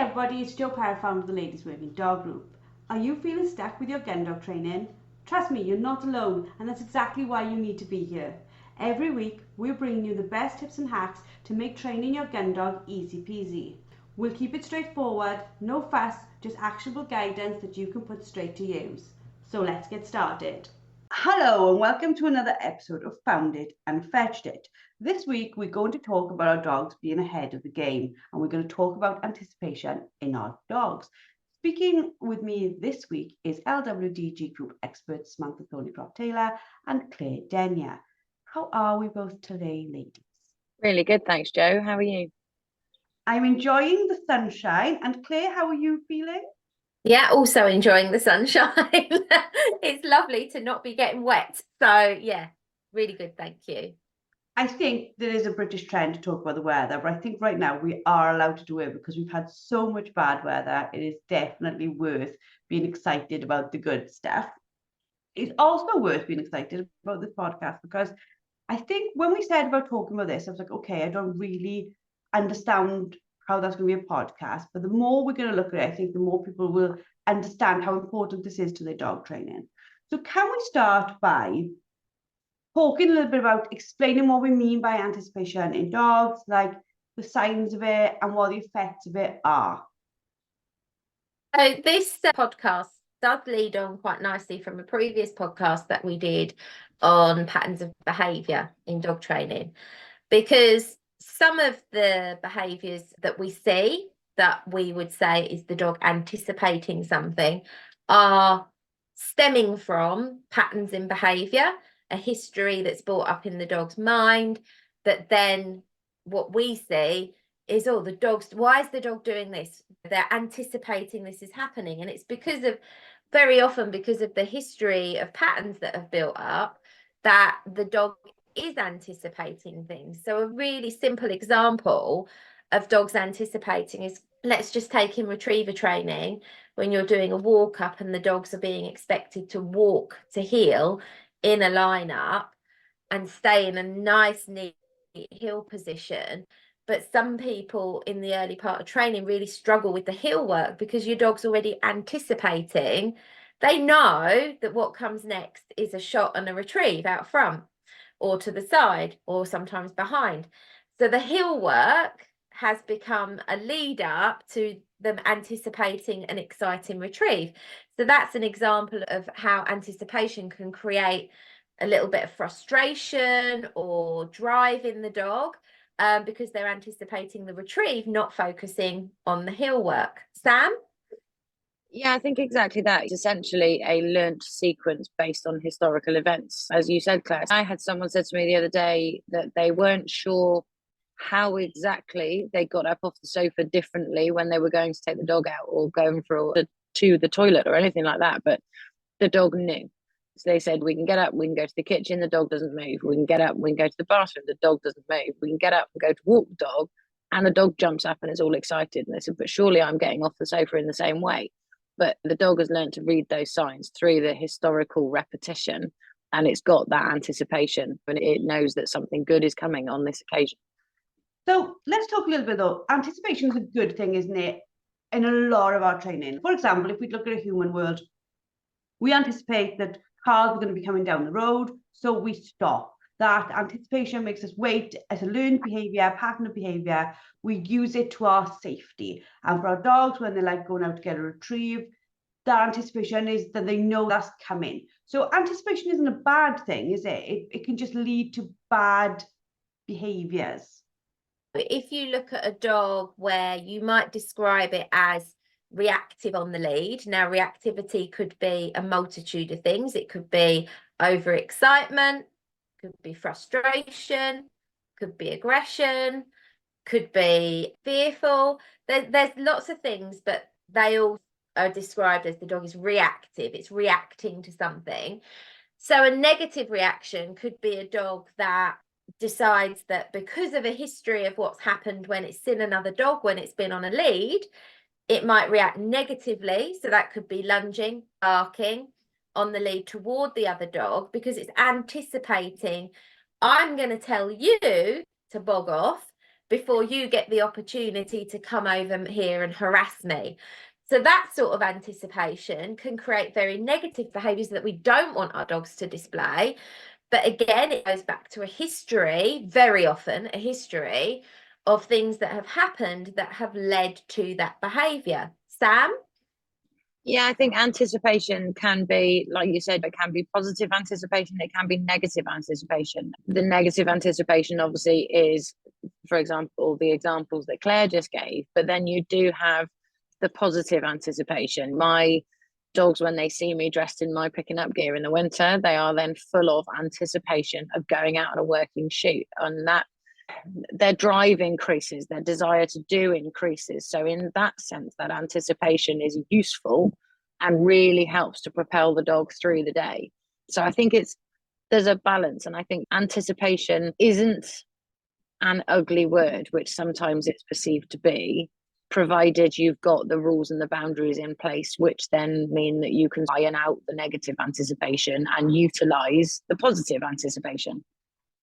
everybody, it's Jo Parra, founder of the Ladies Working Dog Group. Are you feeling stuck with your gun dog training? Trust me, you're not alone, and that's exactly why you need to be here. Every week, we're bringing you the best tips and hacks to make training your gun dog easy peasy. We'll keep it straightforward, no fuss, just actionable guidance that you can put straight to use. So let's get started. Hello and welcome to another episode of Found It and Fetched It. This week we're going to talk about our dogs being ahead of the game, and we're going to talk about anticipation in our dogs. Speaking with me this week is LWDG group experts Samantha Thorneycroft-Taylor and Claire Denyer. How are we both today, ladies? Really good, thanks, Jo. How are you? I'm enjoying the sunshine. And Claire, how are you feeling? Yeah, also enjoying the sunshine. It's lovely to not be getting wet. So yeah, really good, thank you. I think there is a British trend to talk about the weather, but I think right now we are allowed to do it because we've had so much bad weather. It is definitely worth being excited about the good stuff. It's also worth being excited about this podcast because I think when we said about talking about this, I was like, okay, I don't really understand how that's going to be a podcast. But the more we're going to look at it, I think the more people will understand how important this is to their dog training. So can we start by talking a little bit about explaining what we mean by anticipation in dogs, like the signs of it and what the effects of it are? So this podcast does lead on quite nicely from a previous podcast that we did on patterns of behaviour in dog training, because some of the behaviours that we see that we would say is the dog anticipating something are stemming from patterns in behaviour, a history that's brought up in the dog's mind, that then what we see is, oh, the dog's, why is the dog doing this? They're anticipating this is happening. And it's because of, very often because of the history of patterns that have built up, that the dog is anticipating things. So a really simple example of dogs anticipating is, let's just take in retriever training, when you're doing a walk up and the dogs are being expected to walk to heel in a lineup and stay in a nice neat heel position. But some people in the early part of training really struggle with the heel work because your dog's already anticipating. They know that what comes next is a shot and a retrieve out front or to the side or sometimes behind. So the heel work has become a lead up to them anticipating an exciting retrieve. So that's an example of how anticipation can create a little bit of frustration or drive in the dog, because they're anticipating the retrieve, not focusing on the heel work. Sam? Yeah, I think exactly that. It's essentially a learnt sequence based on historical events. As you said, Claire, I had someone said to me the other day that they weren't sure how exactly they got up off the sofa differently when they were going to take the dog out or going to the toilet or anything like that, but the dog knew. So they said, we can get up, we can go to the kitchen, the dog doesn't move. We can get up, we can go to the bathroom, the dog doesn't move. We can get up and go to walk the dog, and the dog jumps up and is all excited. And they said, but surely I'm getting off the sofa in the same way. But the dog has learned to read those signs through the historical repetition, and it's got that anticipation, and it knows that something good is coming on this occasion. So let's talk a little bit though. Anticipation is a good thing, isn't it? In a lot of our training. For example, if we look at a human world, we anticipate that cars are going to be coming down the road, so we stop. That anticipation makes us wait. As a learned behaviour, pattern of behaviour, we use it to our safety. And for our dogs, when they're like going out to get a retrieve, that anticipation is that they know that's coming. So anticipation isn't a bad thing, is it? It can just lead to bad behaviours. If you look at a dog where you might describe it as reactive on the lead. Now, reactivity could be a multitude of things. It could be overexcitement, could be frustration, could be aggression, could be fearful. There's lots of things, but they all are described as the dog is reactive. It's reacting to something. So a negative reaction could be a dog that decides that because of a history of what's happened when it's seen another dog, when it's been on a lead, it might react negatively. So that could be lunging, barking on the lead toward the other dog because it's anticipating, I'm going to tell you to bog off before you get the opportunity to come over here and harass me. So that sort of anticipation can create very negative behaviours that we don't want our dogs to display. But again, it goes back to a history, very often a history of things that have happened that have led to that behaviour. Sam? Yeah, I think anticipation can be, like you said, it can be positive anticipation, it can be negative anticipation. The negative anticipation obviously is, for example, the examples that Claire just gave, but then you do have the positive anticipation. My dogs, when they see me dressed in my picking up gear in the winter, they are then full of anticipation of going out on a working shoot, and that their drive increases, their desire to do increases. So in that sense, that anticipation is useful and really helps to propel the dog through the day. So I think there's a balance, and I think anticipation isn't an ugly word, which sometimes it's perceived to be, provided you've got the rules and the boundaries in place, which then mean that you can iron out the negative anticipation and utilize the positive anticipation.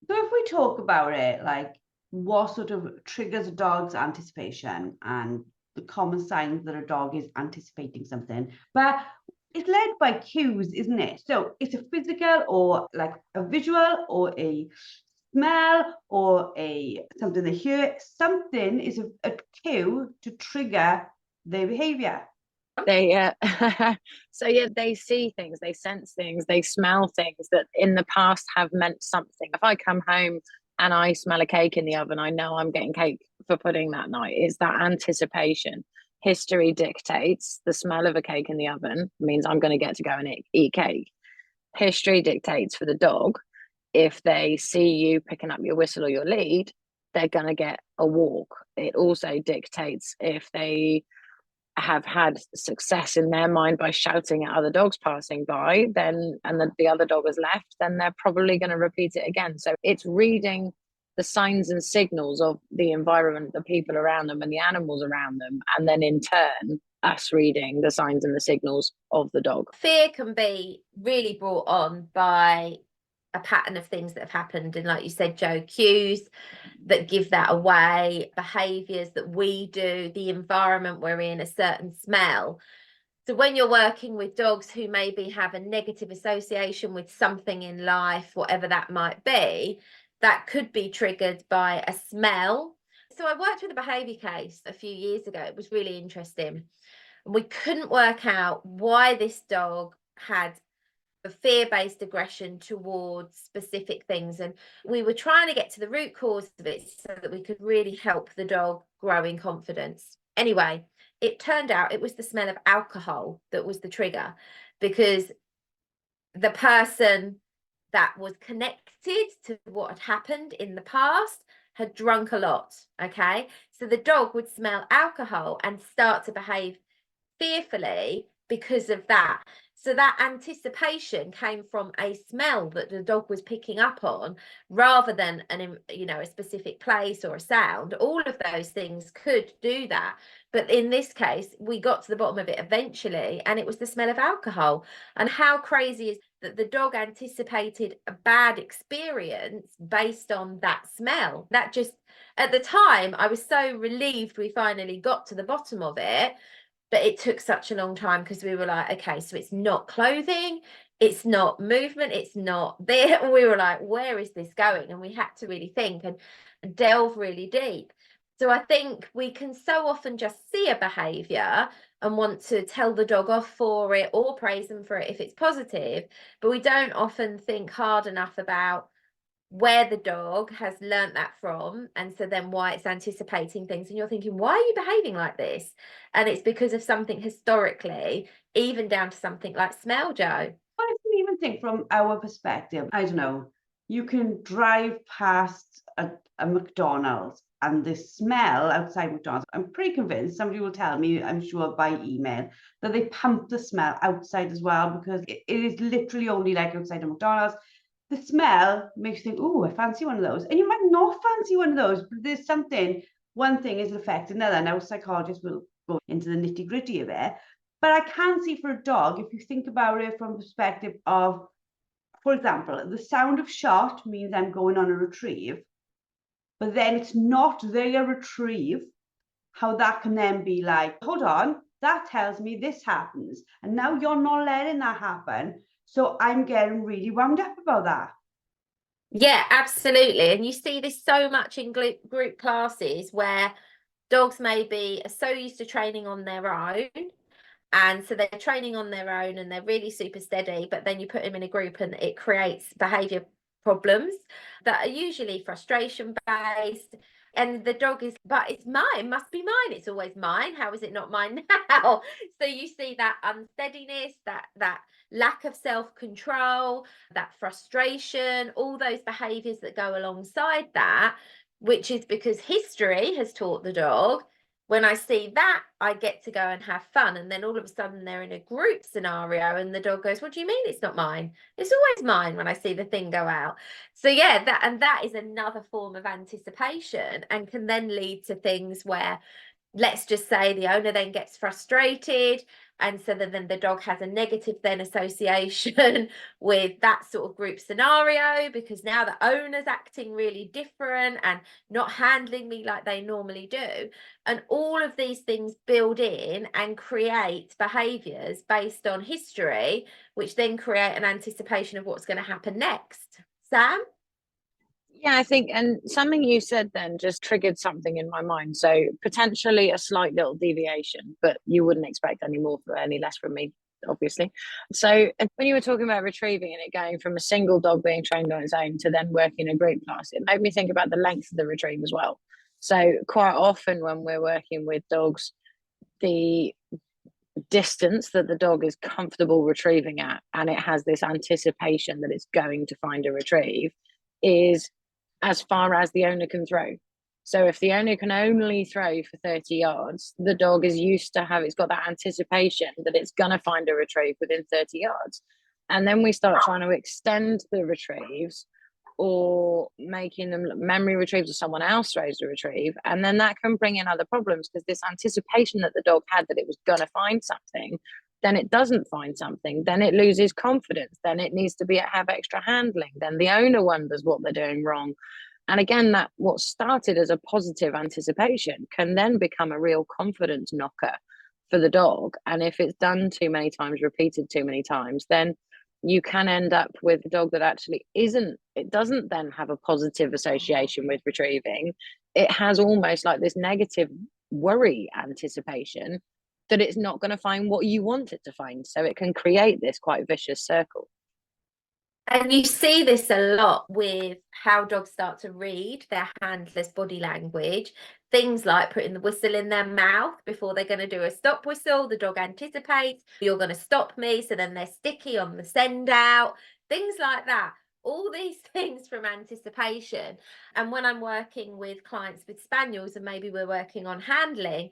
So if we talk about it, like what sort of triggers a dog's anticipation and the common signs that a dog is anticipating something, but it's led by cues, isn't it? So it's a physical or like a visual or a smell or something they hear. Something is a cue to trigger their behavior. They so yeah, they see things, they sense things, they smell things that in the past have meant something. If I come home and I smell a cake in the oven, I know I'm getting cake for pudding that night. It's that anticipation. History dictates the smell of a cake in the oven means I'm going to get to go and eat cake. History dictates for the dog, if they see you picking up your whistle or your lead, they're going to get a walk. It also dictates if they have had success in their mind by shouting at other dogs passing by, then and the other dog has left, then they're probably going to repeat it again. So it's reading the signs and signals of the environment, the people around them and the animals around them, and then in turn us reading the signs and the signals of the dog. Fear can be really brought on by a pattern of things that have happened, and like you said, Joe, cues that give that away, behaviors that we do, the environment we're in, a certain smell. So when you're working with dogs who maybe have a negative association with something in life, whatever that might be, that could be triggered by a smell. So I worked with a behavior case a few years ago. It was really interesting. And we couldn't work out why this dog had a fear-based aggression towards specific things, and we were trying to get to the root cause of it so that we could really help the dog grow in confidence. Anyway, it turned out it was the smell of alcohol that was the trigger, because the person that was connected to what had happened in the past had drunk a lot. Okay, so the dog would smell alcohol and start to behave fearfully because of that. So that anticipation came from a smell that the dog was picking up on, rather than a specific place or a sound. All of those things could do that, but in this case we got to the bottom of it eventually, and it was the smell of alcohol. And how crazy is that the dog anticipated a bad experience based on that smell? That just, at the time, I was so relieved we finally got to the bottom of it. But it took such a long time, because we were like, okay, so it's not clothing, it's not movement, it's not there. And we were like, where is this going? And we had to really think and delve really deep. So I think we can so often just see a behavior and want to tell the dog off for it or praise them for it if it's positive, but we don't often think hard enough about where the dog has learnt that from, and so then why it's anticipating things. And you're thinking, why are you behaving like this? And it's because of something historically, even down to something like smell, Joe. I can even think from our perspective, I don't know, you can drive past a McDonald's and the smell outside McDonald's, I'm pretty convinced somebody will tell me, I'm sure by email, that they pump the smell outside as well, because it is literally only like outside a McDonald's. The smell makes you think, oh, I fancy one of those. And you might not fancy one of those, but there's something, one thing is affecting another. Now, psychologists will go into the nitty gritty of it. But I can see for a dog, if you think about it from the perspective of, for example, the sound of shot means I'm going on a retrieve. but then it's not their retrieve, how that can then be like, hold on, that tells me this happens, and now you're not letting that happen, so I'm getting really wound up about that. Yeah, absolutely. And you see this so much in group classes where dogs maybe are so used to training on their own, and so they're training on their own and they're really super steady, but then you put them in a group and it creates behavior problems that are usually frustration based, and the dog is, but it's mine, must be mine, it's always mine, how is it not mine now? So you see that unsteadiness, that lack of self-control, that frustration, all those behaviors that go alongside that, which is because history has taught the dog, when I see that, I get to go and have fun. And then all of a sudden they're in a group scenario and the dog goes, what do you mean it's not mine? It's always mine when I see the thing go out. So yeah, that is another form of anticipation, and can then lead to things where, let's just say, the owner then gets frustrated, and so then the dog has a negative then association with that sort of group scenario, because now the owner's acting really different and not handling me like they normally do. And all of these things build in and create behaviors based on history, which then create an anticipation of what's going to happen next. Sam? Yeah, I think, and something you said then just triggered something in my mind. So potentially a slight little deviation, but you wouldn't expect any more, any less from me, obviously. So when you were talking about retrieving and it going from a single dog being trained on its own to then working in a group class, it made me think about the length of the retrieve as well. So quite often when we're working with dogs, the distance that the dog is comfortable retrieving at, and it has this anticipation that it's going to find a retrieve, is as far as the owner can throw. So if the owner can only throw for 30 yards, the dog is used to it's got that anticipation that it's going to find a retrieve within 30 yards. And then we start trying to extend the retrieves or making them memory retrieves, or someone else throws the retrieve. And then that can bring in other problems, because this anticipation that the dog had that it was going to find something, then it doesn't find something, then it loses confidence, then it needs to have extra handling, then the owner wonders what they're doing wrong. And again, that what started as a positive anticipation can then become a real confidence knocker for the dog. And if it's done too many times, repeated too many times, then you can end up with a dog that actually doesn't then have a positive association with retrieving. It has almost like this negative worry anticipation that it's not going to find what you want it to find. So it can create this quite vicious circle. And you see this a lot with how dogs start to read their handler's body language. Things like putting the whistle in their mouth before they're going to do a stop whistle. The dog anticipates, you're going to stop me. So then they're sticky on the send out, things like that. All these things from anticipation. And when I'm working with clients with spaniels, and maybe we're working on handling,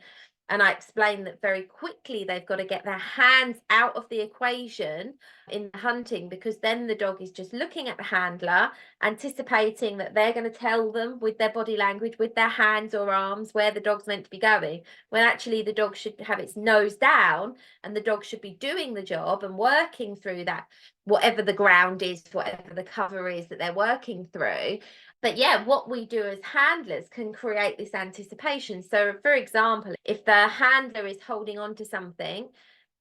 and I explain that very quickly they've got to get their hands out of the equation in hunting, because then the dog is just looking at the handler, anticipating that they're going to tell them with their body language, with their hands or arms, where the dog's meant to be going, when actually the dog should have its nose down and the dog should be doing the job and working through that, whatever the ground is, whatever the cover is that they're working through. But yeah, what we do as handlers can create this anticipation. So for example, if the handler is holding on to something,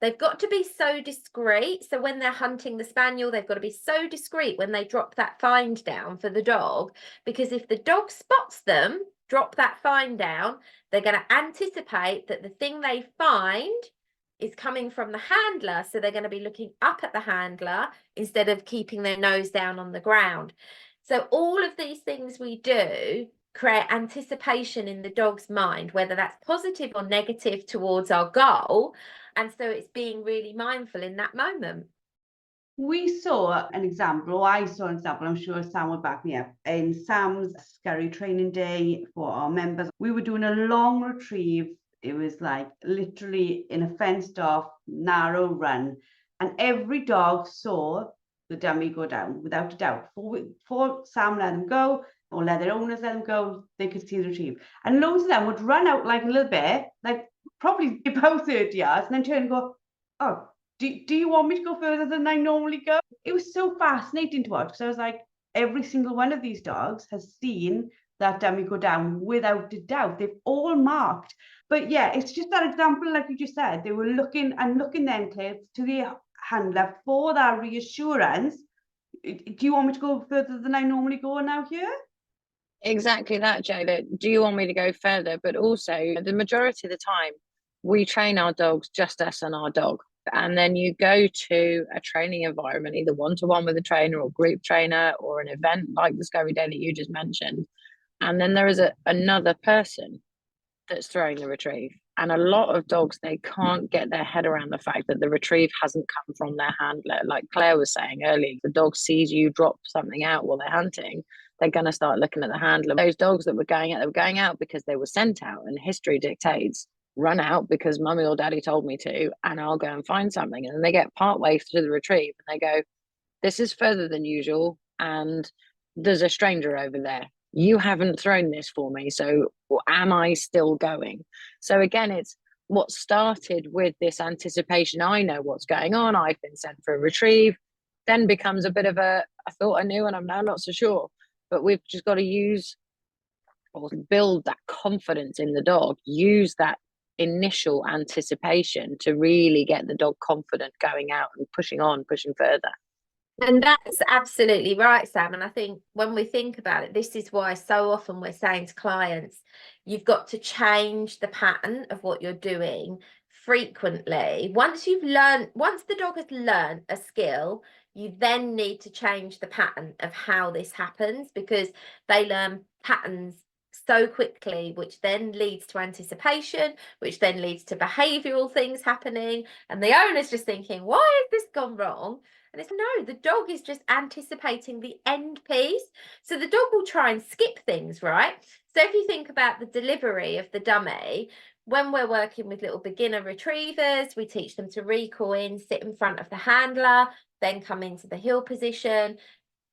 they've got to be so discreet. So when they're hunting the spaniel, they've got to be so discreet when they drop that find down for the dog, because if the dog spots them drop that find down, they're going to anticipate that the thing they find is coming from the handler. So they're going to be looking up at the handler instead of keeping their nose down on the ground. So all of these things we do create anticipation in the dog's mind, whether that's positive or negative towards our goal. And so it's being really mindful in that moment. We saw an example, or I saw an example, I'm sure Sam will back me up. In Sam's scary training day for our members, we were doing a long retrieve. It was like literally in a fenced off, narrow run. And every dog saw the dummy go down, without a doubt. Before Sam let them go, or let their owners let them go, they could see the retrieve. And loads of them would run out like a little bit, like probably about 30 yards, and then turn and go, oh, do you want me to go further than I normally go? It was so fascinating to watch, because I was like, every single one of these dogs has seen that dummy go down without a doubt. They've all marked. But yeah, it's just that example, like you just said, they were looking then, Claire, to the handler for that reassurance. Do you want me to go further than I normally go now here? Exactly that, Joe. Do you want me to go further? But also, the majority of the time, we train our dogs, just us and our dog. And then you go to a training environment, either one-to-one with a trainer or group trainer, or an event like the Discovery Day that you just mentioned. And then there is another person that's throwing the retrieve. And a lot of dogs, they can't get their head around the fact that the retrieve hasn't come from their handler. Like Claire was saying earlier, the dog sees you drop something out while they're hunting, they're going to start looking at the handler. Those dogs that were going out, they were going out because they were sent out, and history dictates run out because mummy or daddy told me to, and I'll go and find something. And then they get partway through the retrieve and they go, this is further than usual, and there's a stranger over there. You haven't thrown this for me, so am I still going? So again, it's what started with this anticipation. I know what's going on. I've been sent for a retrieve. Then becomes a bit of a, I thought I knew and I'm now not so sure. But we've just got to use or build that confidence in the dog, use that initial anticipation to really get the dog confident going out and pushing on, pushing further. And that's absolutely right, Sam. And I think when we think about it, this is why so often we're saying to clients, you've got to change the pattern of what you're doing frequently. Once the dog has learned a skill, you then need to change the pattern of how this happens, because they learn patterns so quickly, which then leads to anticipation, which then leads to behavioural things happening. And the owner's just thinking, why has this gone wrong? And it's no, the dog is just anticipating the end piece. So the dog will try and skip things, right? So if you think about the delivery of the dummy, when we're working with little beginner retrievers, we teach them to recall in, sit in front of the handler, then come into the heel position.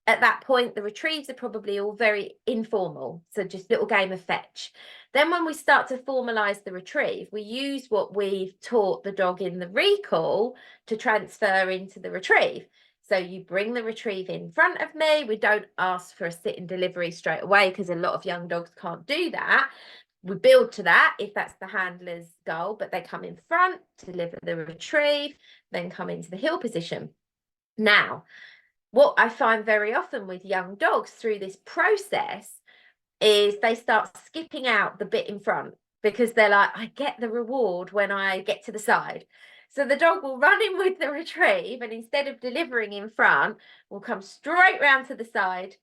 At that point, the retrieves are probably all very informal, so just little game of fetch. Then when we start to formalize the retrieve, we use what we've taught the dog in the recall to transfer into the retrieve. So you bring the retrieve in front of me. We don't ask for a sit and delivery straight away because a lot of young dogs can't do that. We build to that if that's the handler's goal, but they come in front, deliver the retrieve, then come into the heel position. Now, what I find very often with young dogs through this process is they start skipping out the bit in front because they're like, I get the reward when I get to the side. So the dog will run in with the retrieve, and instead of delivering in front, will come straight round to the side,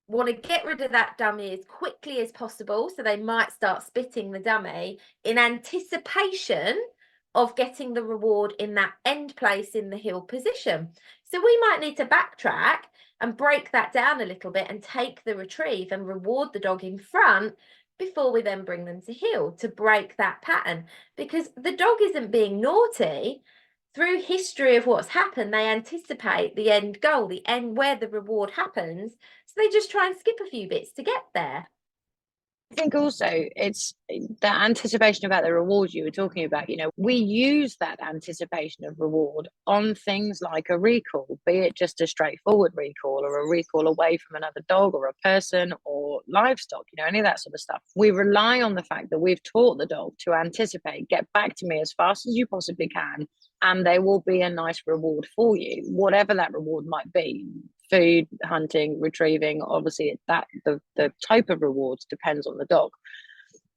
want to get rid of that dummy as quickly as possible. So they might start spitting the dummy in anticipation of getting the reward in that end place in the heel position. So we might need to backtrack and break that down a little bit and take the retrieve and reward the dog in front before we then bring them to heel to break that pattern, because the dog isn't being naughty. Through history of what's happened, they anticipate the end goal, the end where the reward happens. So they just try and skip a few bits to get there. I think also it's that anticipation about the reward you were talking about. We use that anticipation of reward on things like a recall, be it just a straightforward recall or a recall away from another dog or a person or livestock, any of that sort of stuff. We rely on the fact that we've taught the dog to anticipate, get back to me as fast as you possibly can, and there will be a nice reward for you, whatever that reward might be. Food, hunting, retrieving, obviously the type of rewards depends on the dog.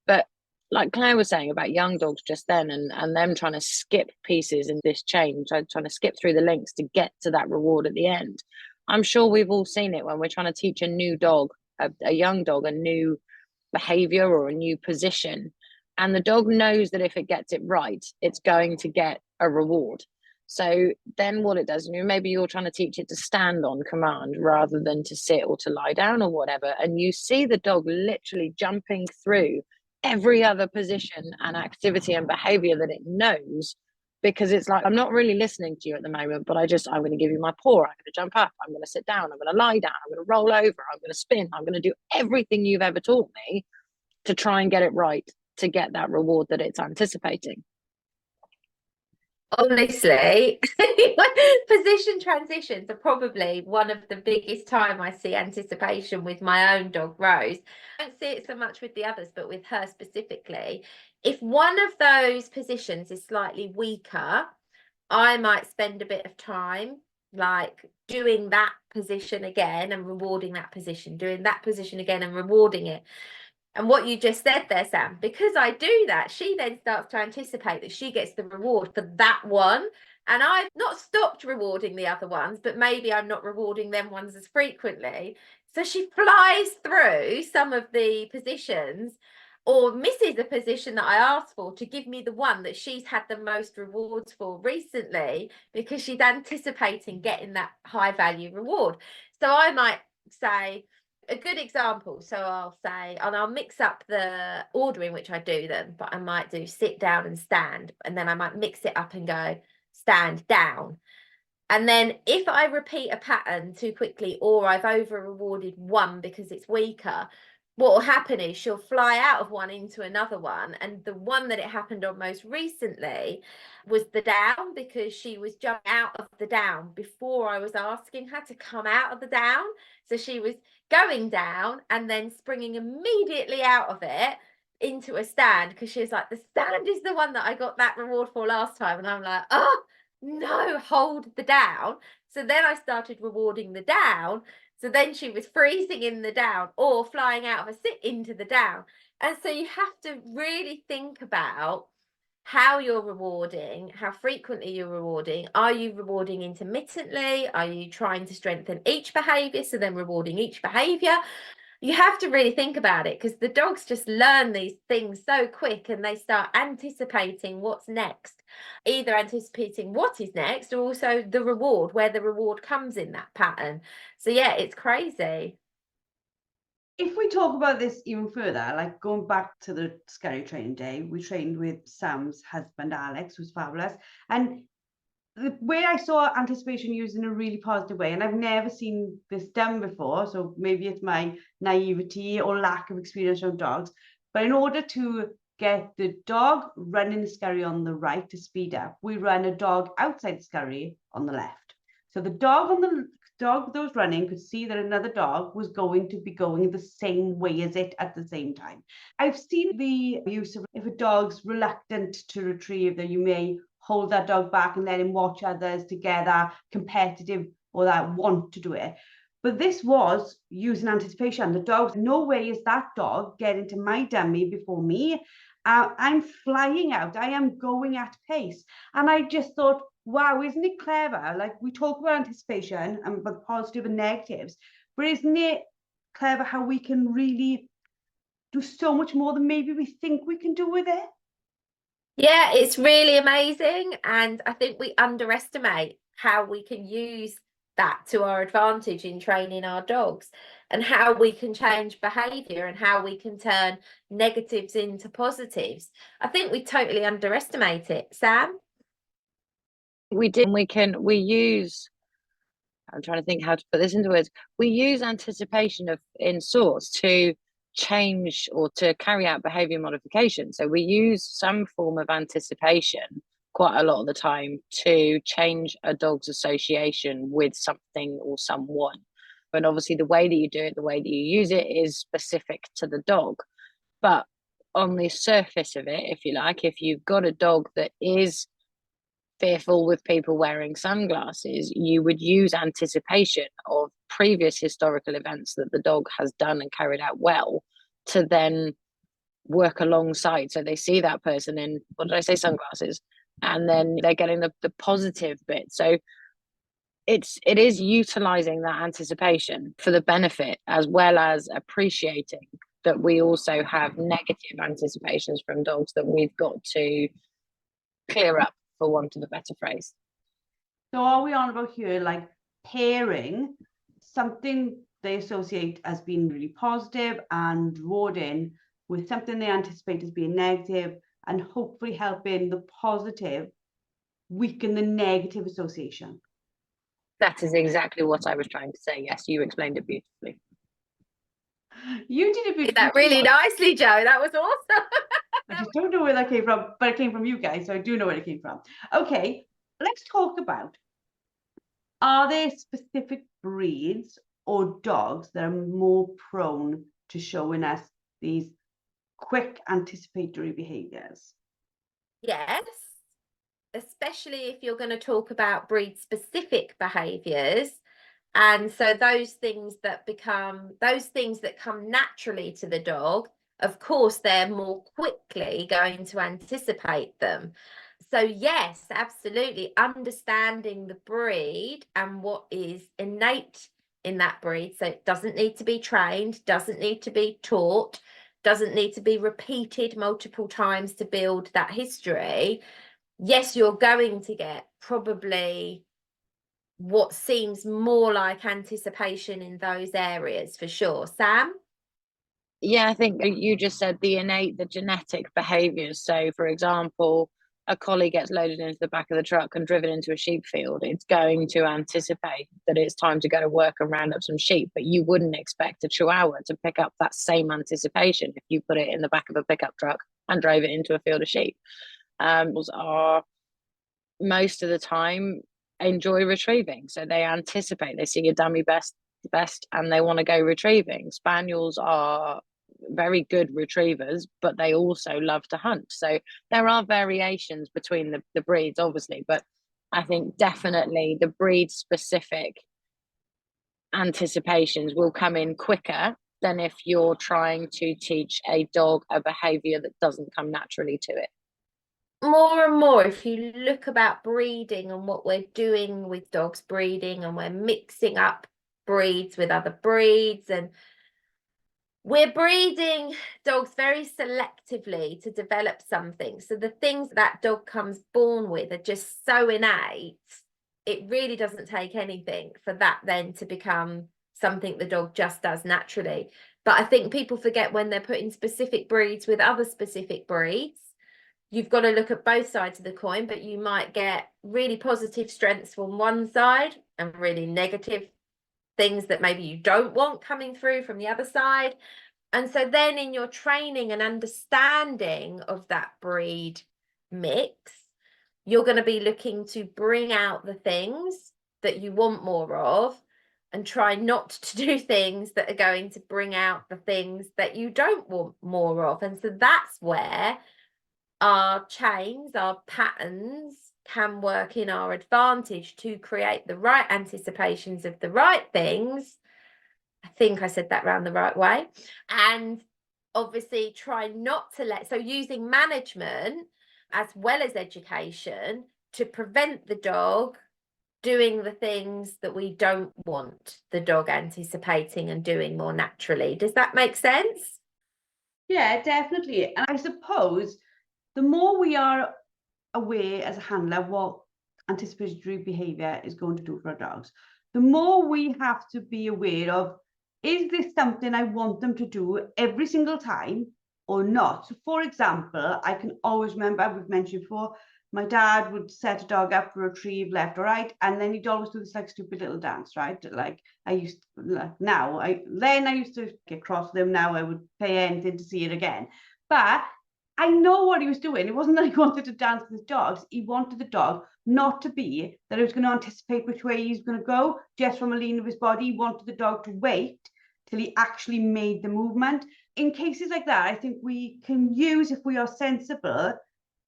But like Claire was saying about young dogs just then, and them trying to skip pieces in this chain, trying to skip through the links to get to that reward at the end. I'm sure we've all seen it when we're trying to teach a new dog, a young dog, a new behavior or a new position, and the dog knows that if it gets it right, it's going to get a reward. So then what it does, maybe you're trying to teach it to stand on command rather than to sit or to lie down or whatever. And you see the dog literally jumping through every other position and activity and behavior that it knows, because it's like, I'm not really listening to you at the moment, but I'm going to give you my paw. I'm going to jump up. I'm going to sit down. I'm going to lie down. I'm going to roll over. I'm going to spin. I'm going to do everything you've ever taught me to try and get it right, to get that reward that it's anticipating. Honestly, position transitions are probably one of the biggest time I see anticipation with my own dog, Rose. I don't see it so much with the others, but with her specifically. If one of those positions is slightly weaker, I might spend a bit of time like doing that position again and rewarding that position, doing that position again and rewarding it. And what you just said there, Sam, because I do that, she then starts to anticipate that she gets the reward for that one. And I've not stopped rewarding the other ones, but maybe I'm not rewarding them ones as frequently. So she flies through some of the positions or misses a position that I asked for to give me the one that she's had the most rewards for recently, because she's anticipating getting that high value reward. So I might say, a good example, so I'll say, and I'll mix up the order in which I do them, but I might do sit down and stand, and then I might mix it up and go stand down. And then if I repeat a pattern too quickly, or I've over rewarded one because it's weaker, what will happen is she'll fly out of one into another one. And the one that it happened on most recently was the down, because she was jumping out of the down before I was asking her to come out of the down. So she was going down and then springing immediately out of it into a stand, because she was like, the stand is the one that I got that reward for last time. And I'm like, oh no, hold the down. So then I started rewarding the down. So then she was freezing in the down or flying out of a sit into the down. And so you have to really think about how you're rewarding, how frequently you're rewarding. Are you rewarding intermittently? Are you trying to strengthen each behavior, so then rewarding each behavior? You have to really think about it, because the dogs just learn these things so quick, and they start anticipating what's next, either anticipating what is next or also the reward, where the reward comes in that pattern. So yeah, it's crazy. If we talk about this even further, like going back to the scary training day, we trained with Sam's husband, Alex, who's fabulous. And the way I saw anticipation used in a really positive way, and I've never seen this done before, so maybe it's my naivety or lack of experience on dogs, but in order to get the dog running the scurry on the right to speed up, we run a dog outside the scurry on the left. So the dog that was running could see that another dog was going to be going the same way as it at the same time. I've seen the use of, if a dog's reluctant to retrieve, that you may hold that dog back and let him watch others together, competitive, or that want to do it. But this was using anticipation. The dog's, no way is that dog getting to my dummy before me. I'm flying out. I am going at pace. And I just thought, wow, isn't it clever? Like, we talk about anticipation and about positive and negatives, but isn't it clever how we can really do so much more than maybe we think we can do with it? Yeah, it's really amazing. And I think we underestimate how we can use that to our advantage in training our dogs, and how we can change behavior and how we can turn negatives into positives. I think we totally underestimate it. Sam? We did. We use, I'm trying to think how to put this into words. We use anticipation in sorts to change or to carry out behavior modification. So we use some form of anticipation quite a lot of the time to change a dog's association with something or someone. But obviously the way that you do it, the way that you use it is specific to the dog. But on the surface of it, if you like, if you've got a dog that is fearful with people wearing sunglasses, you would use anticipation of previous historical events that the dog has done and carried out well to then work alongside. So they see that person in, what did I say, sunglasses, and then they're getting the positive bit. So it is utilizing that anticipation for the benefit, as well as appreciating that we also have negative anticipations from dogs that we've got to clear up, for want of a better phrase. So are we on about here, like pairing something they associate as being really positive and rewarding with something they anticipate as being negative, and hopefully helping the positive weaken the negative association? That is exactly what I was trying to say. Yes, you explained it beautifully. You did it beautifully. That really nicely, Joe. That was awesome. I just don't know where that came from, but it came from you guys, so I do know where it came from. Okay, let's talk about, are there specific breeds or dogs that are more prone to showing us these quick anticipatory behaviours? Yes, especially if you're going to talk about breed specific behaviours. And so those things that come naturally to the dog, of course, they're more quickly going to anticipate them. So yes, absolutely, understanding the breed and what is innate in that breed. So it doesn't need to be trained, doesn't need to be taught, doesn't need to be repeated multiple times to build that history. Yes, you're going to get probably what seems more like anticipation in those areas for sure. Sam? Yeah, I think you just said the genetic behaviours. So, for example, a collie gets loaded into the back of the truck and driven into a sheep field. It's going to anticipate that it's time to go to work and round up some sheep, but you wouldn't expect a chihuahua to pick up that same anticipation if you put it in the back of a pickup truck and drove it into a field of sheep. Are most of the time enjoy retrieving, so they anticipate, they see a dummy best and they want to go retrieving. Spaniels are very good retrievers, but they also love to hunt. So there are variations between the breeds, obviously, but I think definitely the breed specific anticipations will come in quicker than if you're trying to teach a dog a behavior that doesn't come naturally to it. More and more, if you look about breeding and what we're doing with dogs breeding, and we're mixing up breeds with other breeds, and we're breeding dogs very selectively to develop something. So the things that dog comes born with are just so innate. It really doesn't take anything for that then to become something the dog just does naturally. But I think people forget when they're putting specific breeds with other specific breeds, you've got to look at both sides of the coin, but you might get really positive strengths from one side and really negative things that maybe you don't want coming through from the other side. And so then in your training and understanding of that breed mix, you're going to be looking to bring out the things that you want more of and try not to do things that are going to bring out the things that you don't want more of. And so that's where our chains, our patterns can work in our advantage to create the right anticipations of the right things. I think I said that round the right way. And obviously try not to so using management as well as education to prevent the dog doing the things that we don't want the dog anticipating and doing more naturally. Does that make sense? Yeah, definitely. And I suppose the more we are aware as a handler what anticipatory behaviour is going to do for our dogs, the more we have to be aware of, is this something I want them to do every single time or not? So for example, I can always remember, we've mentioned before, my dad would set a dog up for retrieve left or right, and then he'd always do this like stupid little dance, right? Like I used to, then I used to get cross with him. Now I would pay anything to see it again. But I know what he was doing. It wasn't that he wanted to dance with his dogs. He wanted the dog not to be that he was going to anticipate which way he's going to go just from a lean of his body. He wanted the dog to wait till he actually made the movement. In cases like that, I think we can use, if we are sensible,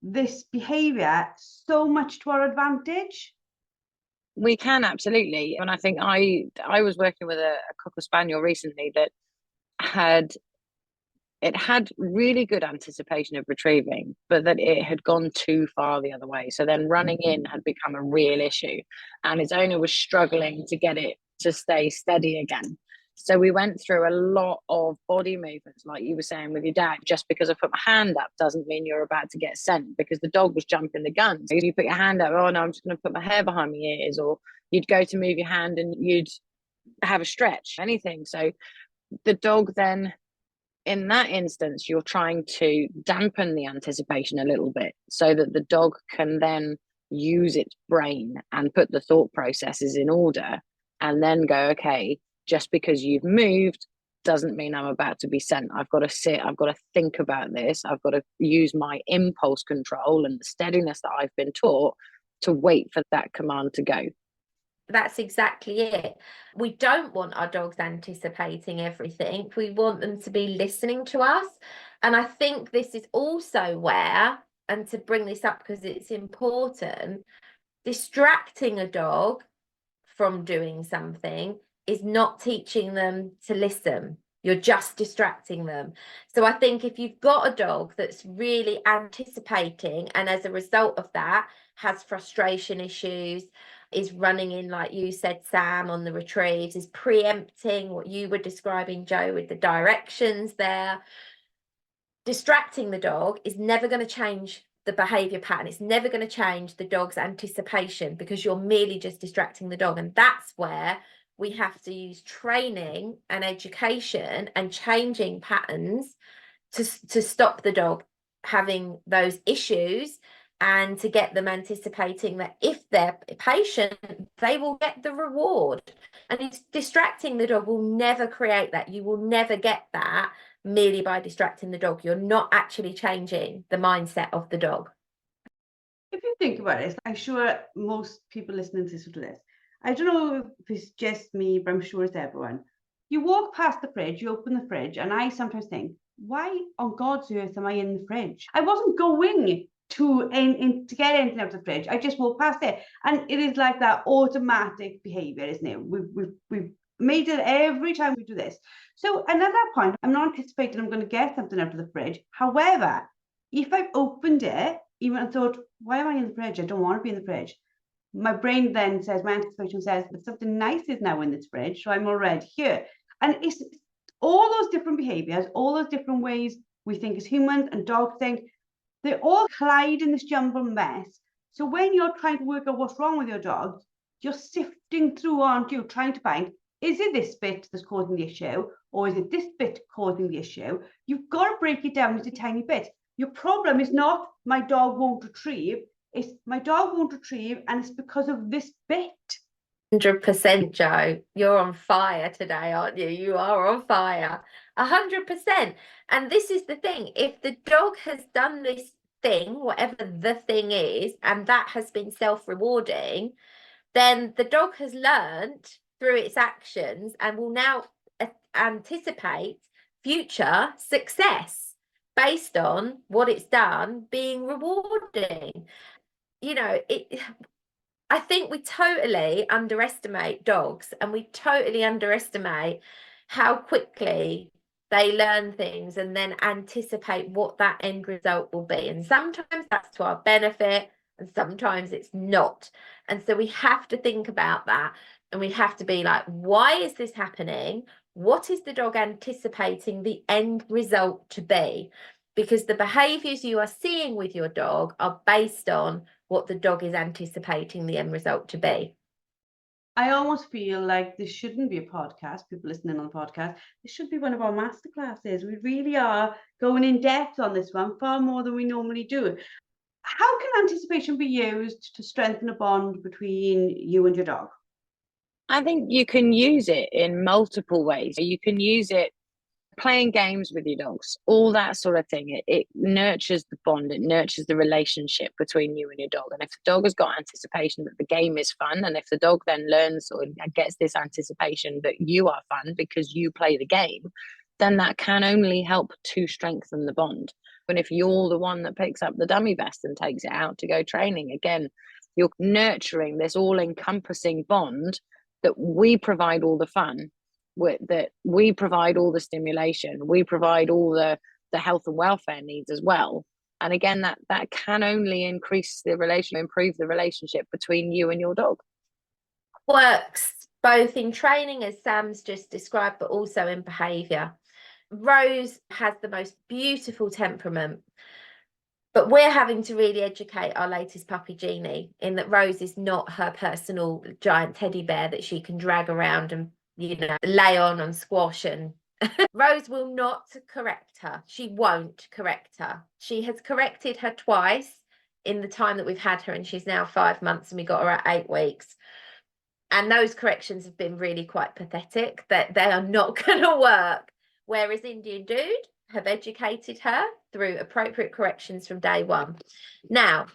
this behavior so much to our advantage. We can, absolutely. And I think I was working with a Cocker Spaniel recently that had really good anticipation of retrieving, but that it had gone too far the other way. So then running in had become a real issue, and its owner was struggling to get it to stay steady again. So we went through a lot of body movements, like you were saying with your dad. Just because I put my hand up doesn't mean you're about to get sent, because the dog was jumping the gun. So you put your hand up, oh no, I'm just going to put my hair behind my ears, or you'd go to move your hand and you'd have a stretch, anything. So the dog then, in that instance, you're trying to dampen the anticipation a little bit so that the dog can then use its brain and put the thought processes in order, and then go, okay, just because you've moved doesn't mean I'm about to be sent. I've got to sit, I've got to think about this, I've got to use my impulse control and the steadiness that I've been taught to wait for that command to go. That's exactly it. We don't want our dogs anticipating everything. We want them to be listening to us. And I think this is also where, and to bring this up because it's important, distracting a dog from doing something is not teaching them to listen. You're just distracting them. So I think if you've got a dog that's really anticipating and as a result of that has frustration issues, is running in, like you said, Sam, on the retrieves, is preempting what you were describing, Joe, with the directions there. Distracting the dog is never going to change the behavior pattern. It's never going to change the dog's anticipation because you're merely just distracting the dog. And that's where we have to use training and education and changing patterns to stop the dog having those issues and to get them anticipating that if they're patient, they will get the reward. And it's distracting the dog will never create that. You will never get that merely by distracting the dog. You're not actually changing the mindset of the dog. If you think about it, I'm sure most people listening to this, I don't know if it's just me, but I'm sure it's everyone. You walk past the fridge, you open the fridge, and I sometimes think, why on God's earth am I in the fridge? I wasn't going to get anything out of the fridge. I just walked past it. And it is like that automatic behavior, isn't it? We've made it every time we do this. So at that point, I'm not anticipating I'm going to get something out of the fridge. However, if I've opened it, even and thought, why am I in the fridge? I don't want to be in the fridge. My brain then says, my anticipation says, but something nice is now in this fridge, so I'm already here. And it's all those different behaviors, all those different ways we think as humans and dogs think, they all collide in this jumbled mess. So when you're trying to work out what's wrong with your dog, you're sifting through, aren't you, trying to find, is it this bit that's causing the issue, or is it this bit causing the issue? You've got to break it down into tiny bits. Your problem is not my dog won't retrieve, it's my dog won't retrieve, and it's because of this bit. 100%, Joe. You're on fire today, aren't you? You are on fire. 100%. And this is the thing. If the dog has done this thing, whatever the thing is, and that has been self-rewarding, then the dog has learned through its actions and will now anticipate future success based on what it's done being rewarding. You know, I think we totally underestimate dogs, and we totally underestimate how quickly they learn things and then anticipate what that end result will be. And sometimes that's to our benefit and sometimes it's not. And so we have to think about that, and we have to be like, why is this happening? What is the dog anticipating the end result to be? Because the behaviors you are seeing with your dog are based on what the dog is anticipating the end result to be. I almost feel like this shouldn't be a podcast, people listening on the podcast. This should be one of our masterclasses. We really are going in depth on this one, far more than we normally do. How can anticipation be used to strengthen a bond between you and your dog? I think you can use it in multiple ways. You can use it playing games with your dogs, all that sort of thing. It nurtures the bond, it nurtures the relationship between you and your dog. And if the dog has got anticipation that the game is fun, and if the dog then learns or gets this anticipation that you are fun because you play the game, then that can only help to strengthen the bond. And if you're the one that picks up the dummy vest and takes it out to go training, again, you're nurturing this all-encompassing bond that we provide all the fun, that we provide all the stimulation, we provide all the health and welfare needs as well. And again, that can only increase the relation, improve the relationship between you and your dog. Works both in training, as Sam's just described, but also in behavior. Rose has the most beautiful temperament, but we're having to really educate our latest puppy, Jeannie, in that Rose is not her personal giant teddy bear that she can drag around and, you know, lay on squash. And Rose will not correct her. She won't correct her. She has corrected her twice in the time that we've had her, and she's now 5 months and we got her at 8 weeks. And those corrections have been really quite pathetic, that they are not going to work. whereas Indian Dude have educated her through appropriate corrections from day one. Now,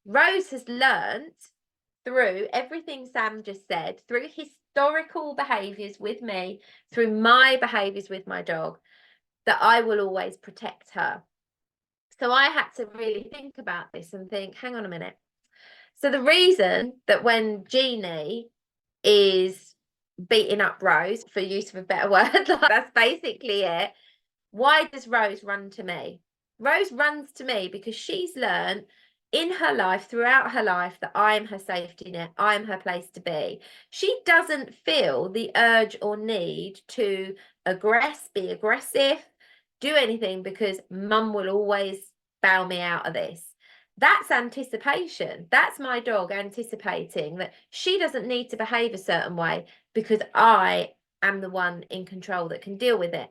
Rose has learnt through everything Sam just said, through historical behaviours with me, through my behaviours with my dog, that I will always protect her. So I had to really think about this and think, hang on a minute. So the reason that when Jeannie is beating up Rose, for use of a better word, like that's basically it. Why does Rose run to me? Rose runs to me because she's learned in her life, throughout her life, that I'm her safety net, I'm her place to be. She doesn't feel the urge or need to be aggressive, do anything, because mum will always bail me out of this. That's anticipation. That's my dog anticipating that she doesn't need to behave a certain way because I am the one in control that can deal with it.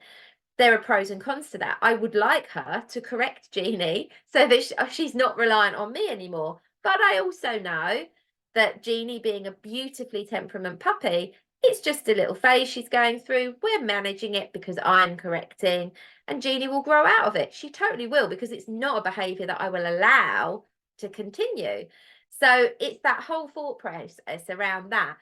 There are pros and cons to that. I would like her to correct Jeannie so that she's not reliant on me anymore. But I also know that Jeannie, being a beautifully temperament puppy, it's just a little phase she's going through. We're managing it because I'm correcting, and Jeannie will grow out of it. She totally will, because it's not a behaviour that I will allow to continue. So it's that whole thought process around that.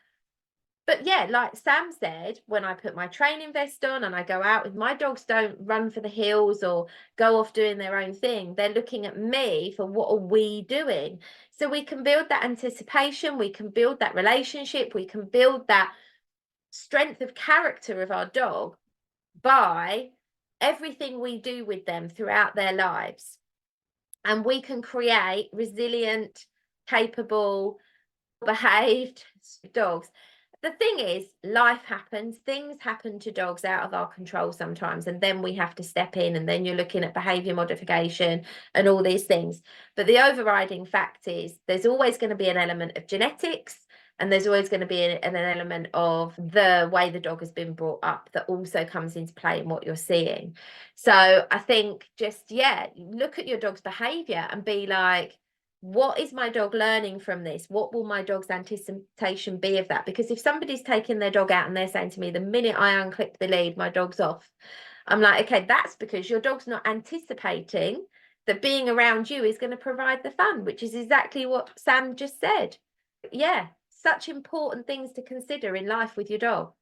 But yeah, like Sam said, when I put my training vest on and I go out, with my dogs don't run for the hills or go off doing their own thing. They're looking at me for, what are we doing? So we can build that anticipation, we can build that relationship, we can build that strength of character of our dog by everything we do with them throughout their lives. And we can create resilient, capable, behaved dogs. The thing is, life happens, things happen to dogs out of our control sometimes, and then we have to step in, and then you're looking at behaviour modification and all these things. But the overriding fact is there's always going to be an element of genetics, and there's always going to be an element of the way the dog has been brought up that also comes into play in what you're seeing. So I think just, yeah, look at your dog's behaviour and be like, what is my dog learning from this? What will my dog's anticipation be of that? Because if somebody's taking their dog out and they're saying to me, the minute I unclip the lead, my dog's off, I'm like, okay, that's because your dog's not anticipating that being around you is going to provide the fun, which is exactly what Sam just said. Yeah, such important things to consider in life with your dog.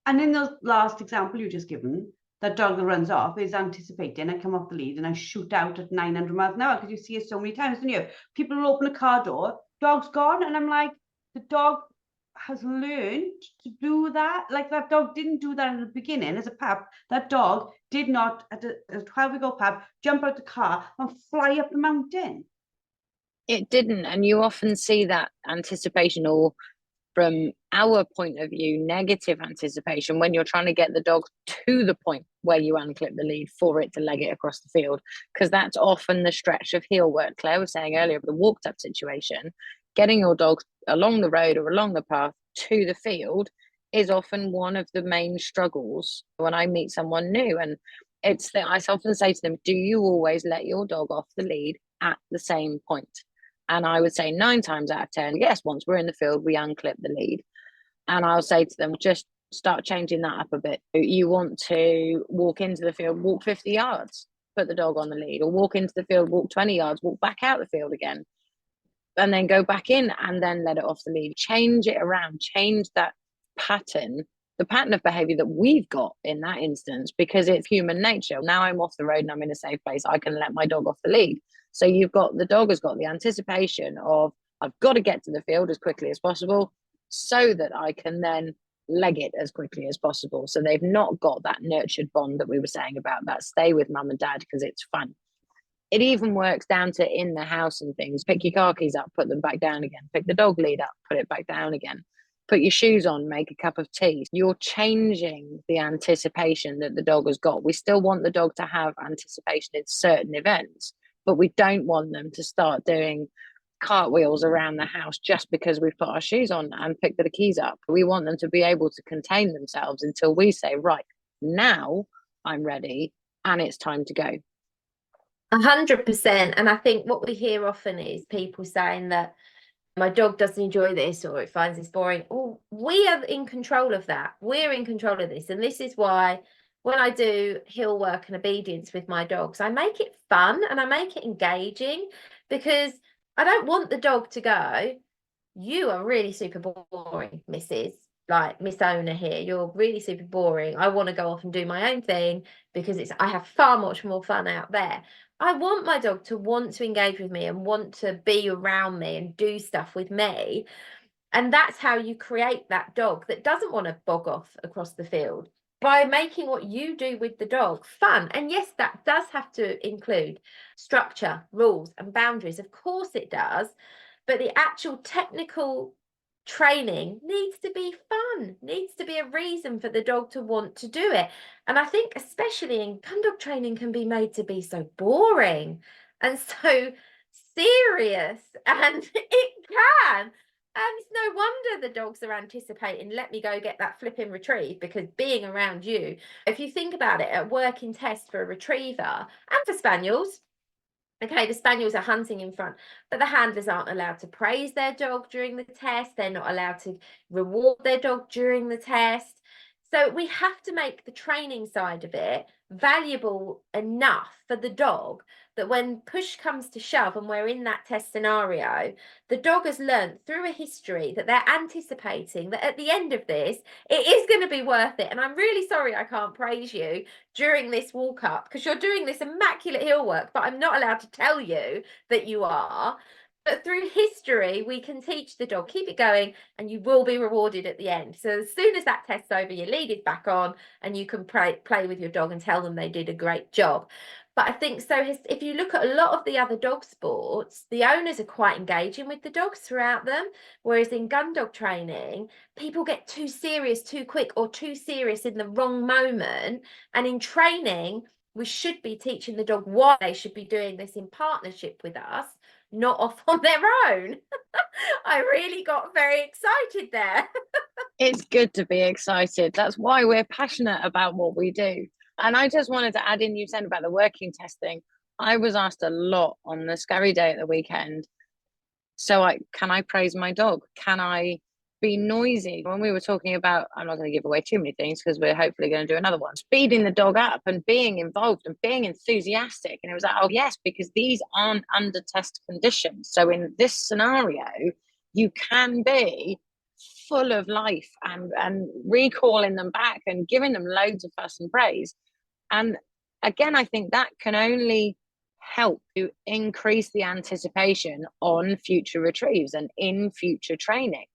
And in the last example you just given, that dog that runs off is anticipating. I come off the lead and I shoot out at 900 miles an hour, because you see it so many times, don't you? People will open a car door, dog's gone, and I'm like, the dog has learned to do that. Like, that dog didn't do that in the beginning as a pup. That dog did not, at a 12-year-old pup, jump out the car and fly up the mountain. It didn't. And you often see that anticipation, or from our point of view, negative anticipation, when you're trying to get the dog to the point where you unclip the lead for it to leg it across the field, because that's often the stretch of heel work. Claire was saying earlier, the walked up situation, getting your dog along the road or along the path to the field is often one of the main struggles when I meet someone new. And it's that I often say to them, do you always let your dog off the lead at the same point? And I would say 9 times out of 10, yes, once we're in the field, we unclip the lead. And I'll say to them, just start changing that up a bit. You want to walk into the field, walk 50 yards, put the dog on the lead, or walk into the field, walk 20 yards, walk back out the field again, and then go back in and then let it off the lead. Change it around, change that pattern, the pattern of behavior that we've got in that instance, because it's human nature. Now I'm off the road and I'm in a safe place, I can let my dog off the lead. So the dog has got the anticipation of, I've got to get to the field as quickly as possible so that I can then leg it as quickly as possible. So they've not got that nurtured bond that we were saying about, that stay with mum and dad because it's fun. It even works down to in the house and things. Pick your car keys up, put them back down again. Pick the dog lead up, put it back down again. Put your shoes on, make a cup of tea. You're changing the anticipation that the dog has got. We still want the dog to have anticipation in certain events, but we don't want them to start doing cartwheels around the house just because we've put our shoes on and picked the keys up. We want them to be able to contain themselves until we say, right, now I'm ready and it's time to go. 100%. And I think what we hear often is people saying that my dog doesn't enjoy this or it finds this boring. Oh, we are in control of that. We're in control of this. And this is why when I do heel work and obedience with my dogs, I make it fun and I make it engaging, because I don't want the dog to go, you are really super boring, Mrs. Like Miss Owner here. You're really super boring. I want to go off and do my own thing because I have far much more fun out there. I want my dog to want to engage with me and want to be around me and do stuff with me. And that's how you create that dog that doesn't want to bog off across the field, by making what you do with the dog fun. And yes, that does have to include structure, rules, and boundaries. Of course it does. But the actual technical training needs to be fun, needs to be a reason for the dog to want to do it. And I think especially in Gundog training can be made to be so boring and so serious, and it can. And it's no wonder the dogs are anticipating, let me go get that flipping retrieve, because being around you, if you think about it, at working test for a retriever and for spaniels, okay, the spaniels are hunting in front, but the handlers aren't allowed to praise their dog during the test. They're not allowed to reward their dog during the test. So we have to make the training side of it valuable enough for the dog that when push comes to shove and we're in that test scenario, the dog has learned through a history that they're anticipating that at the end of this, it is going to be worth it. And I'm really sorry I can't praise you during this walk up because you're doing this immaculate heel work, but I'm not allowed to tell you that you are. But through history, we can teach the dog, keep it going, and you will be rewarded at the end. So as soon as that test's over, your lead is back on and you can play with your dog and tell them they did a great job. But I think so if you look at a lot of the other dog sports, the owners are quite engaging with the dogs throughout them. Whereas in Gundog training, people get too serious too quick, or too serious in the wrong moment. And in training, we should be teaching the dog why they should be doing this in partnership with us, not off on their own. I really got very excited there. It's good to be excited. That's why we're passionate about what we do. And I just wanted to add in, you said about the working testing. I was asked a lot on the scary day at the weekend. So can I praise my dog? Can I be noisy? When we were talking about, I'm not going to give away too many things because we're hopefully going to do another one, speeding the dog up and being involved and being enthusiastic. And it was like, oh yes, because these aren't under test conditions. So in this scenario, you can be full of life and recalling them back and giving them loads of fuss and praise. And again, I think that can only help to increase the anticipation on future retrieves and in future training.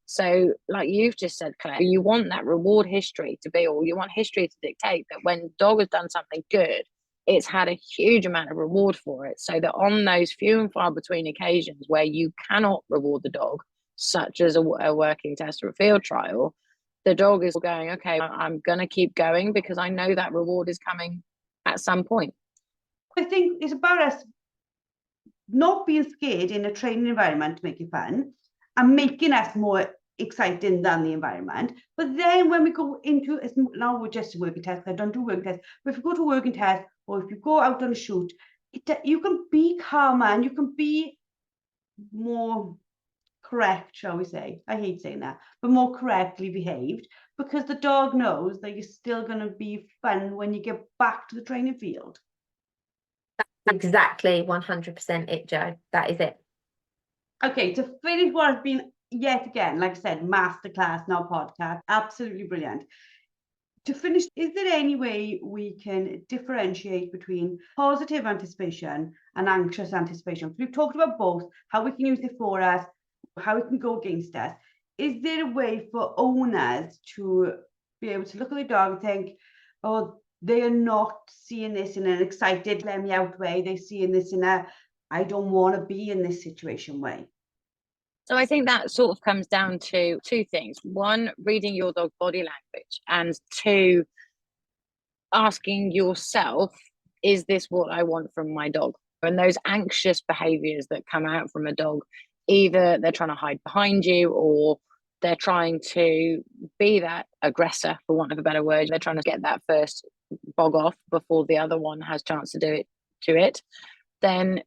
So like you've just said, Claire, you want that reward history to be, or you want history to dictate that when dog has done something good, it's had a huge amount of reward for it, so that on those few and far between occasions where you cannot reward the dog, such as a working test or a field trial, the dog is going, okay, I'm going to keep going because I know that reward is coming at some point. I think it's about us not being scared in a training environment to make it fun and making us more exciting than the environment. But then when we go into, now we're just a working test, I don't do working tests, but if you go to a working test or if you go out on a shoot, you can be calmer and you can be more correct, shall we say. I hate saying that, but more correctly behaved, because the dog knows that you're still going to be fun when you get back to the training field. Exactly 100% it, Jo. That is it. Okay, to finish what has been yet again, like I said, masterclass, now podcast, absolutely brilliant. To finish, is there any way we can differentiate between positive anticipation and anxious anticipation? We've talked about both, how we can use it for us, how it can go against us. Is there a way for owners to be able to look at the dog and think, oh, they are not seeing this in an excited, let me out way. They're seeing this in a, I don't want to be in this situation way. So I think that sort of comes down to two things. One, reading your dog's body language, and two, asking yourself, is this what I want from my dog? And those anxious behaviors that come out from a dog, either they're trying to hide behind you or they're trying to be that aggressor, for want of a better word. They're trying to get that first bog off before the other one has a chance to do it to it. Then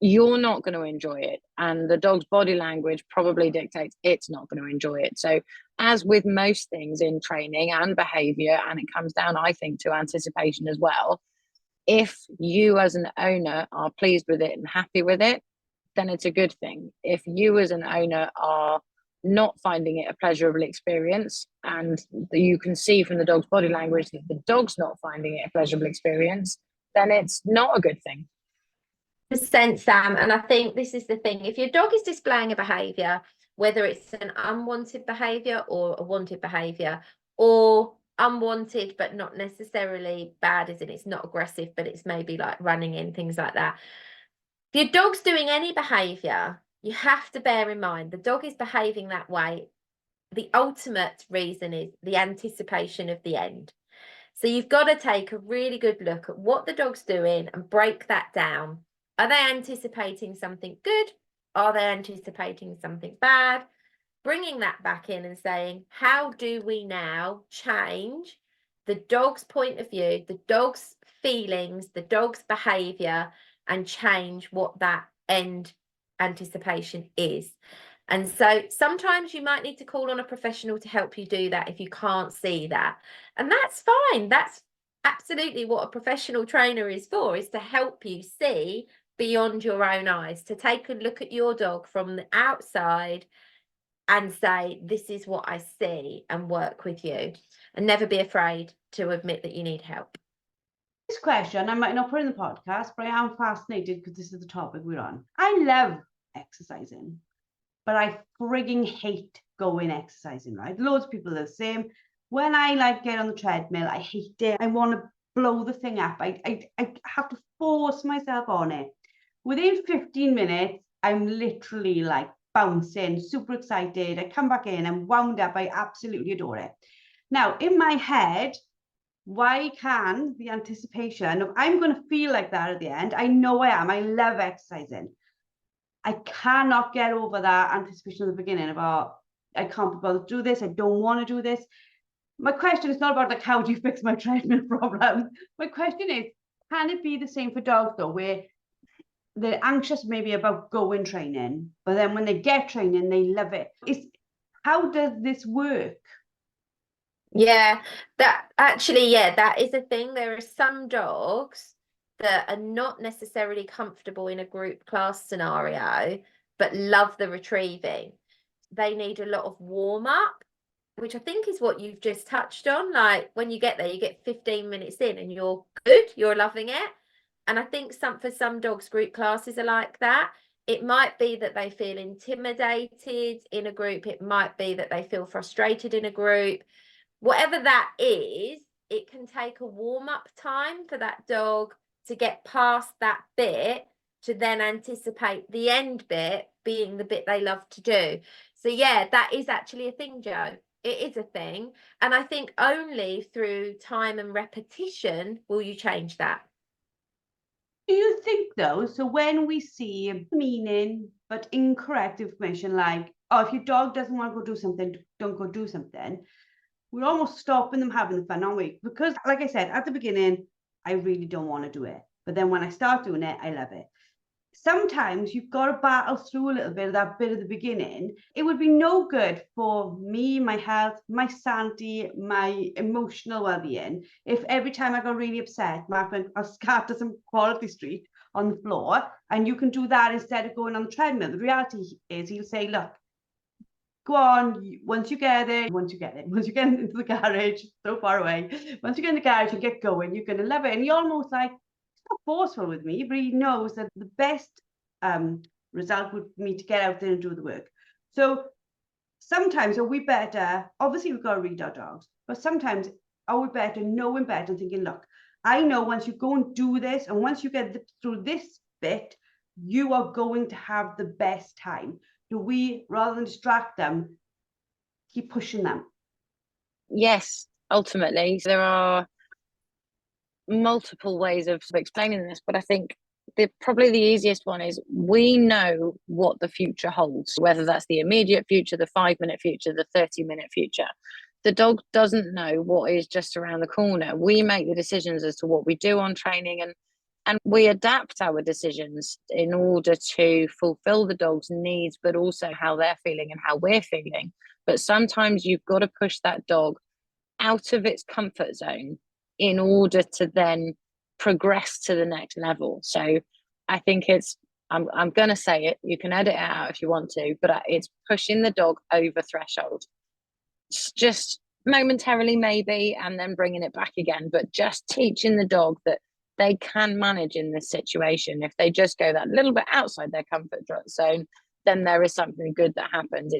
you're not going to enjoy it, and the dog's body language probably dictates it's not going to enjoy it. So as with most things in training and behavior, and it comes down, I think, to anticipation as well, if you as an owner are pleased with it and happy with it, then it's a good thing. If you as an owner are not finding it a pleasurable experience, and you can see from the dog's body language that the dog's not finding it a pleasurable experience, then it's not a good thing. Percent, Sam. And I think this is the thing. If your dog is displaying a behavior, whether it's an unwanted behavior or a wanted behavior, or unwanted but not necessarily bad, as in it's not aggressive, but it's maybe like running in, things like that. If your dog's doing any behavior, you have to bear in mind the dog is behaving that way. The ultimate reason is the anticipation of the end. So you've got to take a really good look at what the dog's doing and break that down. Are they anticipating something good? Are they anticipating something bad? Bringing that back in and saying, how do we now change the dog's point of view, the dog's feelings, the dog's behavior, and change what that end anticipation is? And so sometimes you might need to call on a professional to help you do that if you can't see that. And that's fine. That's absolutely what a professional trainer is for, is to help you see beyond your own eyes, to take a look at your dog from the outside and say, this is what I see, and work with you. And never be afraid to admit that you need help. This question, I might not put in the podcast, but I am fascinated because this is the topic we're on. I love exercising, but I frigging hate going exercising, right? Loads of people are the same. When I get on the treadmill, I hate it. I want to blow the thing up. I have to force myself on it. Within 15 minutes, I'm literally like bouncing, super excited. I come back in, I'm wound up. I absolutely adore it. Now, in my head, why can the anticipation of I'm going to feel like that at the end? I know I am. I love exercising. I cannot get over that anticipation at the beginning of, oh, I can't be bothered to do this. I don't want to do this. My question is not about like, how do you fix my treadmill problem? My question is, can it be the same for dogs though, where they're anxious maybe about going training, but then when they get training, they love it? How does this work? Yeah, that is a thing. There are some dogs that are not necessarily comfortable in a group class scenario, but love the retrieving. They need a lot of warm up, which I think is what you've just touched on. Like when you get there, you get 15 minutes in and you're good, you're loving it. And I think for some dogs, group classes are like that. It might be that they feel intimidated in a group. It might be that they feel frustrated in a group. Whatever that is, it can take a warm-up time for that dog to get past that bit, to then anticipate the end bit being the bit they love to do. So yeah, that is actually a thing, Joe. It is a thing. And I think only through time and repetition will you change that. Do you think though, so when we see meaning but incorrect information like, oh, if your dog doesn't want to go do something, don't go do something, we're almost stopping them having the fun, aren't we? Because like I said, at the beginning, I really don't want to do it. But then when I start doing it, I love it. Sometimes you've got to battle through a little bit of that bit at the beginning. It would be no good for me, my health, my sanity, my emotional well-being, if every time I got really upset, Mark went, I'll scatter some Quality Street on the floor, and you can do that instead of going on the treadmill. The reality is he'll say, look, go on, once you get into the garage, so far away, once you get in the garage and get going, you're going to love it. And he almost like, not forceful with me, but he knows that the best result would be to get out there and do the work. So sometimes are we better, obviously we've got to read our dogs, but sometimes are we better knowing better and thinking, look, I know once you go and do this, and once you get through this bit, you are going to have the best time. Do we, rather than distract them, keep pushing them? Yes, ultimately. There are multiple ways of explaining this, but I think probably the easiest one is we know what the future holds, whether that's the immediate future, the 5-minute future, the 30-minute future. The dog doesn't know what is just around the corner. We make the decisions as to what we do on training, And we adapt our decisions in order to fulfill the dog's needs, but also how they're feeling and how we're feeling. But sometimes you've got to push that dog out of its comfort zone in order to then progress to the next level. So I think I'm going to say it, you can edit it out if you want to, but it's pushing the dog over threshold. Just momentarily maybe, and then bringing it back again, but just teaching the dog that they can manage in this situation. If they just go that little bit outside their comfort zone, then there is something good that happens.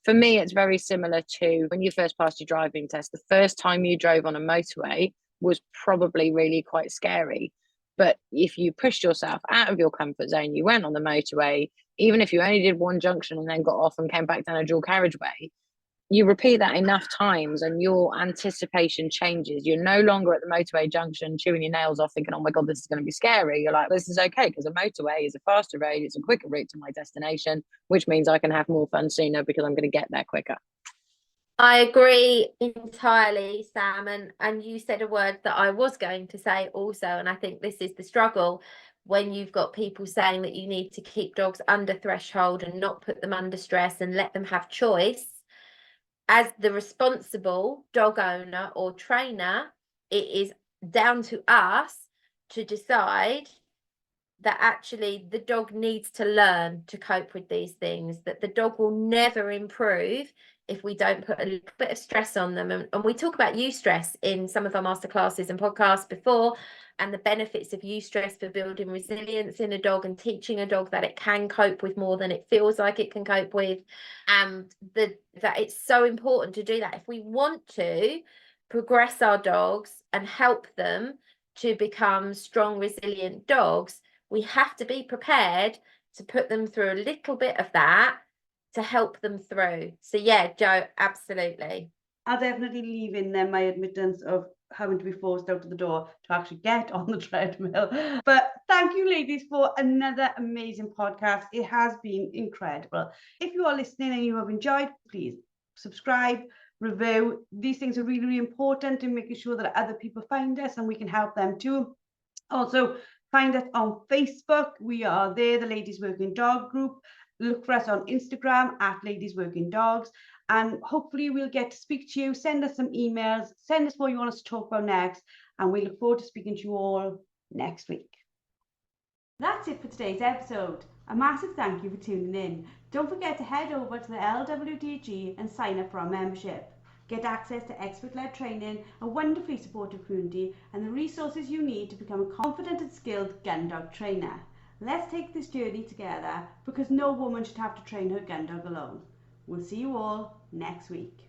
For me, it's very similar to when you first passed your driving test. The first time you drove on a motorway was probably really quite scary. But if you pushed yourself out of your comfort zone, you went on the motorway, even if you only did one junction and then got off and came back down a dual carriageway, you repeat that enough times and your anticipation changes. You're no longer at the motorway junction chewing your nails off thinking, oh my God, this is going to be scary. You're like, this is okay because a motorway is a faster road. It's a quicker route to my destination, which means I can have more fun sooner because I'm going to get there quicker. I agree entirely, Sam. And you said a word that I was going to say also. And I think this is the struggle when you've got people saying that you need to keep dogs under threshold and not put them under stress and let them have choice. As the responsible dog owner or trainer, it is down to us to decide that actually the dog needs to learn to cope with these things, that the dog will never improve if we don't put a little bit of stress on them. And we talk about eustress in some of our masterclasses and podcasts before, and the benefits of eustress for building resilience in a dog and teaching a dog that it can cope with more than it feels like it can cope with. And that it's so important to do that. If we want to progress our dogs and help them to become strong, resilient dogs, we have to be prepared to put them through a little bit of that to help them through. So yeah, Jo, absolutely. I'll definitely leave in there my admittance of having to be forced out of the door to actually get on the treadmill. But thank you, ladies, for another amazing podcast. It has been incredible. If you are listening and you have enjoyed, please subscribe, review. These things are really, really important in making sure that other people find us and we can help them too. Also, find us on Facebook. We are there, the Ladies Working Dog Group. Look for us on Instagram at Ladies Working Dogs. And hopefully we'll get to speak to you. Send us some emails. Send us what you want us to talk about next. And we look forward to speaking to you all next week. That's it for today's episode. A massive thank you for tuning in. Don't forget to head over to the LWDG and sign up for our membership. Get access to expert-led training, a wonderfully supportive community, and the resources you need to become a confident and skilled gun dog trainer. Let's take this journey together because no woman should have to train her gun dog alone. We'll see you all next week.